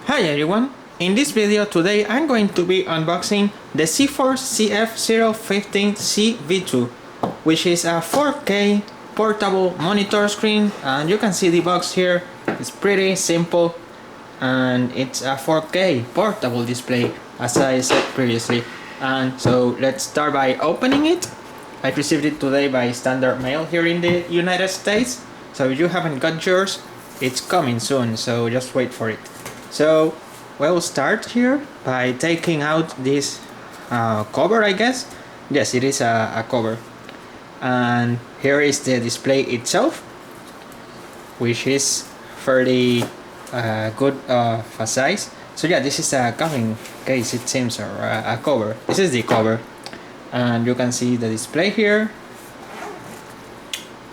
Hi everyone! In this video today I'm going to be unboxing the C-Force CF015C V2, which is a 4K portable monitor screen, and you can see the box here. It's pretty simple and it's a 4K portable display as I said previously. And so let's start by opening it. I received it today by standard mail here in the United States, so if you haven't got yours, it's coming soon, so just wait for it. So we'll start here by taking out this cover, I guess. Yes, it is a cover. And here is the display itself, which is fairly good of a size. So yeah, this is a carrying case, it seems, or a cover. This is the cover. And you can see the display here,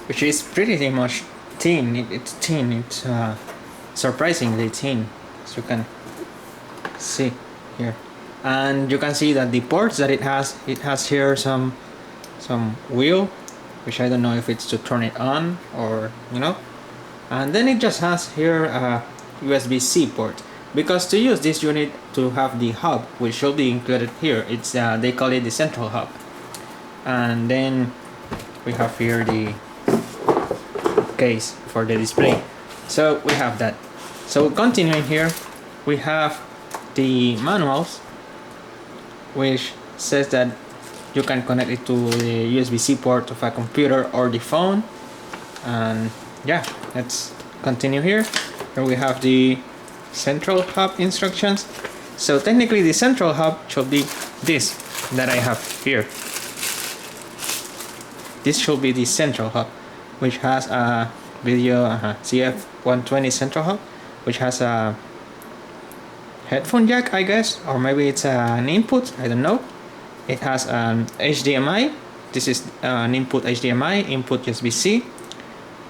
which is pretty much thin. It's thin, it's surprisingly thin, as you can see here. And you can see that the ports that it has here some wheel, which I don't know if it's to turn it on or, you know. And then it just has here a USB-C port, because to use this you need to have the hub, which should be included here. It's they call it the central hub. And then we have here the case for the display. So we have that. So continuing here, we have the manuals, which says that you can connect it to the USB-C port of a computer or the phone. And yeah, let's continue here. Here we have the central hub instructions. So technically the central hub should be this that I have here. This should be the central hub, which has a video CF120 central hub, which has a headphone jack, I guess, or maybe it's an input, I don't know. It has an HDMI. This is an input HDMI, input USB-C.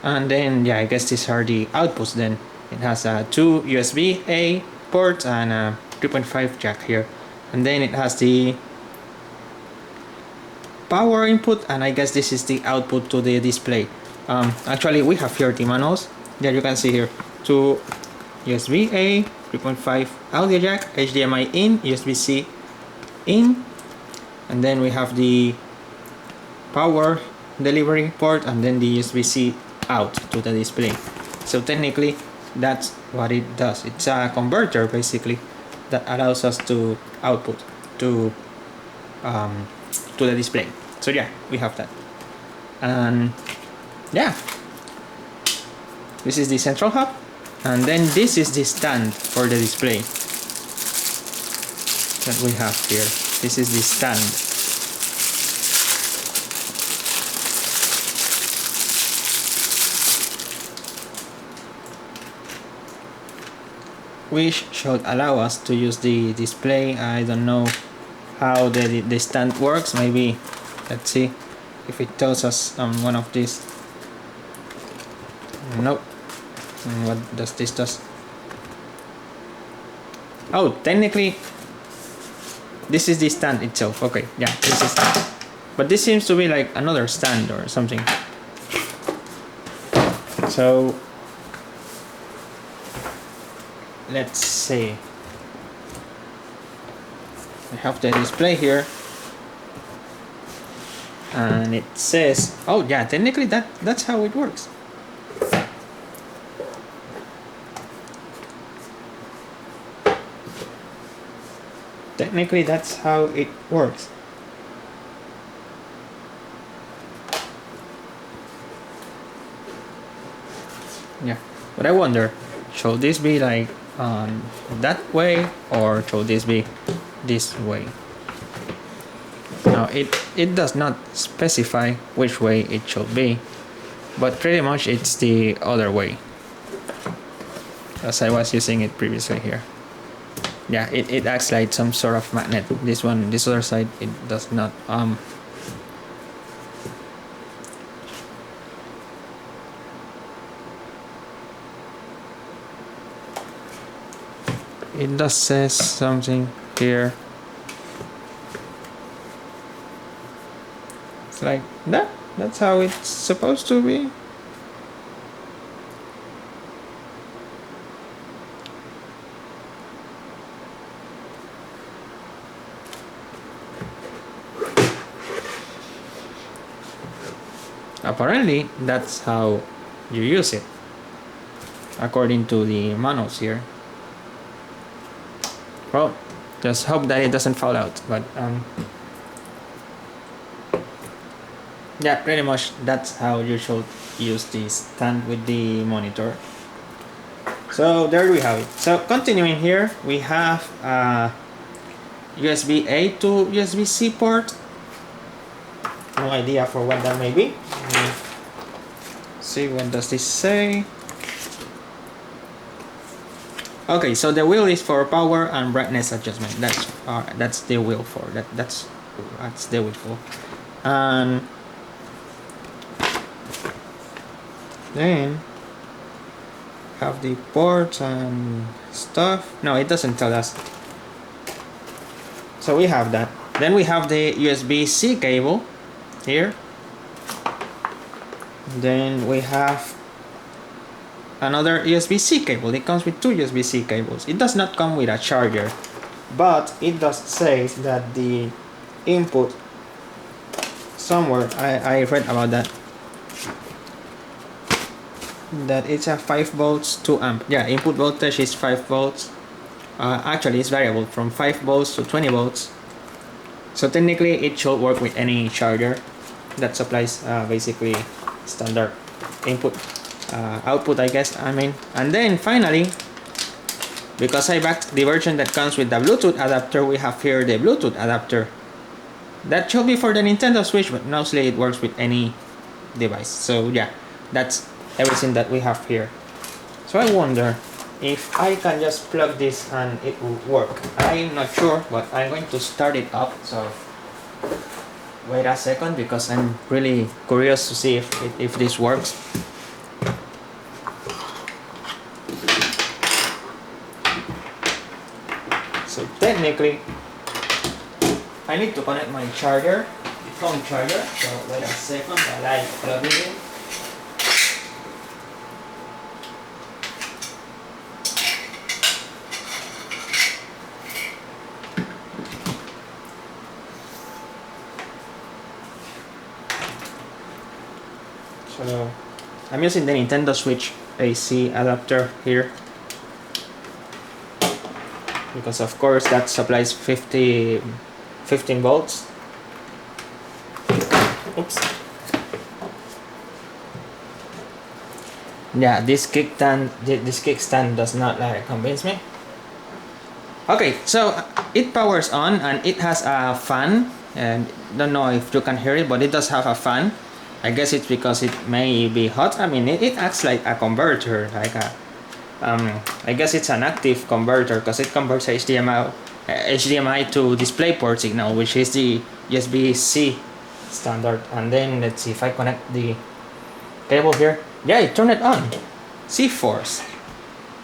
And then yeah, I guess these are the outputs then. It has two USB-A ports and a 3.5 jack here. And then it has the power input, and I guess this is the output to the display. Actually, we have here the manuals. Yeah, you can see here two USB-A, 3.5 audio jack, HDMI in, USB-C in, and then we have the power delivery port, and then the USB-C out to the display. So technically that's what it does. It's a converter basically that allows us to output to the display. So yeah, we have that. And yeah, this is the central hub, and then this is the stand for the display that we have here. This is the stand. Which should allow us to use the display. I don't know how the stand works. Maybe let's see if it tells us on one of these. Nope. And what does this do? Oh, technically this is the stand itself. Okay, yeah, this is, but this seems to be like another stand or something. So let's see. I have the display here, and it says, oh yeah, technically that's how it works. Technically that's how it works. Yeah, but I wonder, should this be like that way, or should this be this way? Now it does not specify which way it should be, but pretty much it's the other way, as I was using it previously here. Yeah, it acts like some sort of magnet. This one, this other side, it does not. It does say something here. It's like that. That's how it's supposed to be. Apparently, that's how you use it, according to the manuals here. Well, just hope that it doesn't fall out, but yeah, pretty much that's how you should use the stand with the monitor. So there we have it. So continuing here, we have USB A to USB C port. No idea for what that may be. See, what does this say? Okay, so the wheel is for power and brightness adjustment. That's the wheel for that. That's the wheel for. And then have the ports and stuff. No, it doesn't tell us. So we have that. Then we have the USB-C cable here. Then we have another USB-C cable. It comes with two USB-C cables. It does not come with a charger, but it does say that the input somewhere, I read about that, that it's a 5 volts 2 amp. Yeah, input voltage is 5 volts. Actually, it's variable from 5 volts to 20 volts. So technically, it should work with any charger that supplies basically standard input output, I guess. And then finally, because I backed the version that comes with the Bluetooth adapter, we have here the Bluetooth adapter. That should be for the Nintendo Switch, but mostly it works with any device. So yeah, that's everything that we have here. So I wonder if I can just plug this and it will work. I'm not sure, but I'm going to start it up. So wait a second, because I'm really curious to see if this works. So technically, I need to connect my charger, the phone charger. So wait a second while I plug it in. So I'm using the Nintendo Switch AC adapter here, because of course that supplies 15 volts. Oops. Yeah, this kickstand does not convince me. Okay, so it powers on and it has a fan, and don't know if you can hear it, but it does have a fan. I guess it's because it may be hot. I mean, it acts like a converter, like a I guess it's an active converter, because it converts HDMI to DisplayPort signal, which is the USB-C standard. And then let's see if I connect the cable here. Yeah, it turned it on. C-Force.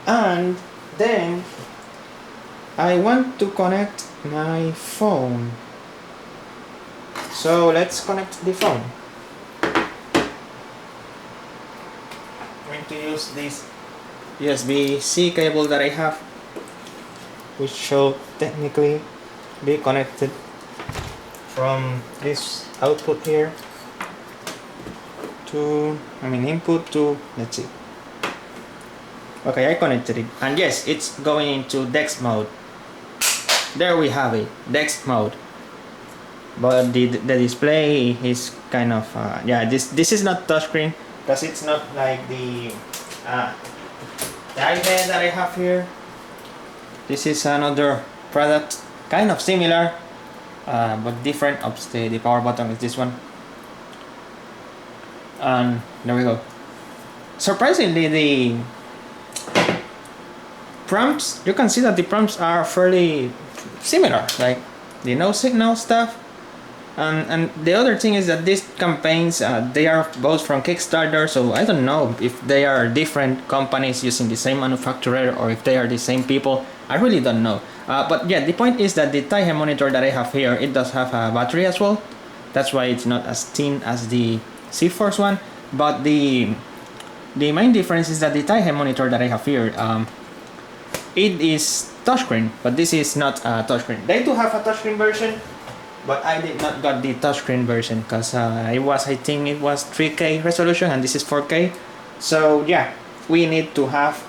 And then I want to connect my phone. So let's connect the phone. I'm going to use this USB-C cable that I have, which should technically be connected from this output here to, input to, let's see. Okay, I connected it, and yes, it's going into DeX mode. There we have it, DeX mode. But the display is kind of yeah, this is not touchscreen, because it's not like the iPad that I have here. This is another product, kind of similar, but different. Obviously, the power button is this one. And there we go. Surprisingly, the prompts, you can see that the prompts are fairly similar, like the no signal stuff. And the other thing is that these campaigns, they are both from Kickstarter, so I don't know if they are different companies using the same manufacturer or if they are the same people. I really don't know. But yeah, the point is that the Taihe monitor that I have here, it does have a battery as well. That's why it's not as thin as the C-Force one. But the main difference is that the Taihe monitor that I have here, it is touchscreen, but this is not a touchscreen. They do have a touchscreen version, but I did not got the touchscreen version because I think it was 3K resolution and this is 4K. So yeah, we need to have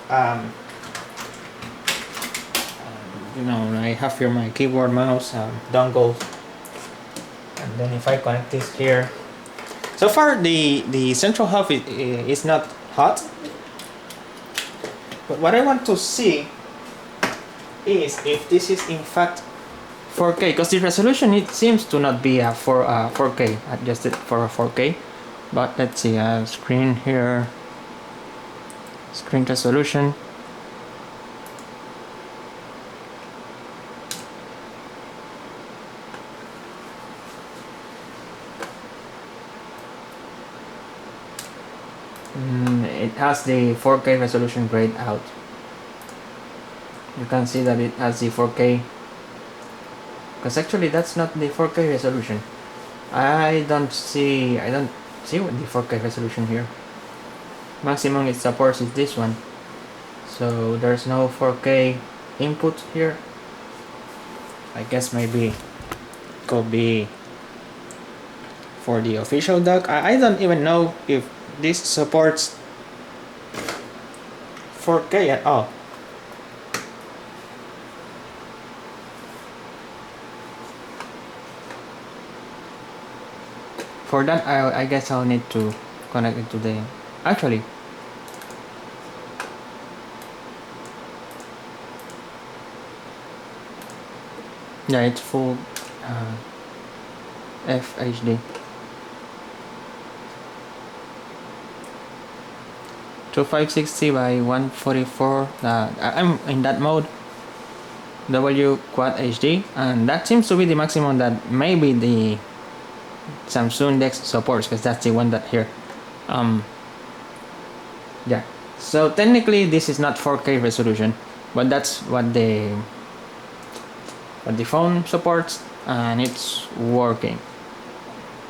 you know, I have here my keyboard, mouse, dongle, and then if I connect this here, so far the central hub is not hot, but what I want to see is if this is in fact 4K, because the resolution, it seems to not be a 4K, adjusted for a 4K. But let's see, screen here, screen resolution. It has the 4K resolution grayed out. You can see that it has the 4K, because actually that's not the 4K resolution. I don't see what the 4K resolution here. Maximum it supports is this one, so there's no 4K input here. I guess maybe could be for the official dock. I don't even know if this supports 4K at all. For that, I guess I'll need to connect it to the... Actually, yeah, it's full FHD. 2560 by 144. I'm in that mode, W Quad HD, and that seems to be the maximum that maybe the Samsung Dex supports, because that's the one that here. Yeah, so technically this is not 4K resolution, but that's what the phone supports, and it's working.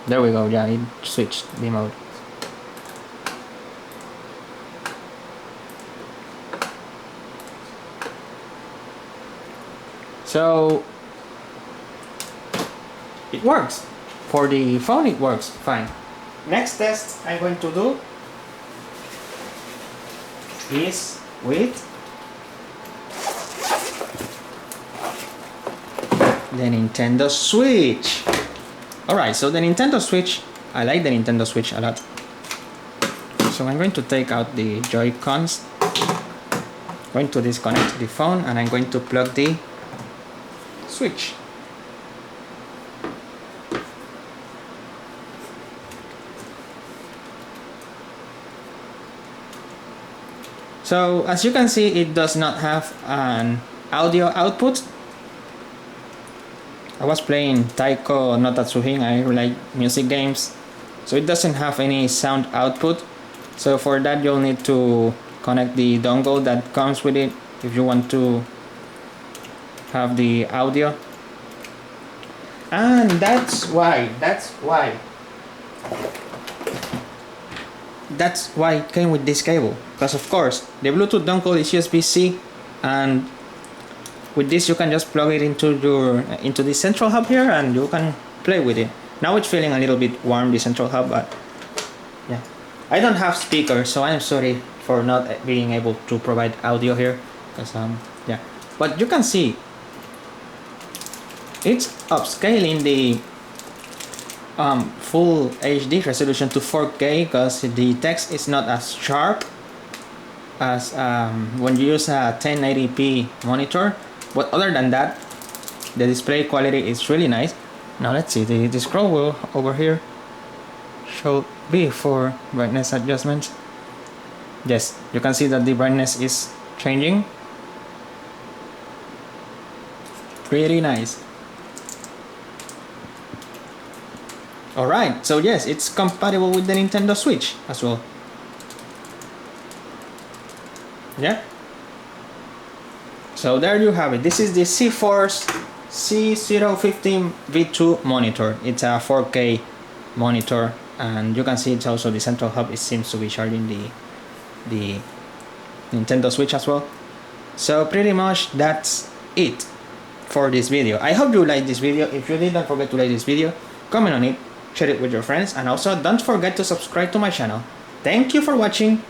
There we go. Yeah, it switched the mode. So it works. For the phone it works fine. Next test I'm going to do is with the Nintendo Switch. Alright, so the Nintendo Switch, I like the Nintendo Switch a lot. So I'm going to take out the Joy-Cons, going to disconnect the phone, and I'm going to plug the Switch. So as you can see, it does not have an audio output. I was playing Taiko no Tatsuhin, I like music games, so it doesn't have any sound output. So for that you'll need to connect the dongle that comes with it if you want to have the audio. And that's why it came with this cable, because of course the Bluetooth dongle is USB-C, and with this you can just plug it into the central hub here and you can play with it. Now it's feeling a little bit warm, the central hub, but yeah, I don't have speakers, so I'm sorry for not being able to provide audio here, because yeah, but you can see it's upscaling the full HD resolution to 4K, because the text is not as sharp as when you use a 1080p monitor. But other than that, the display quality is really nice. Now let's see, the scroll wheel over here should be for brightness adjustments. Yes, you can see that the brightness is changing. Pretty nice. Alright, so yes, it's compatible with the Nintendo Switch as well. Yeah. So there you have it. This is the C-Force CD015V2 monitor. It's a 4K monitor, and you can see it's also the central hub. It seems to be charging the Nintendo Switch as well. So pretty much that's it. for this video. I hope you liked this video. If you did, don't forget to like this video, comment on it, share it with your friends, and also don't forget to subscribe to my channel. Thank you for watching.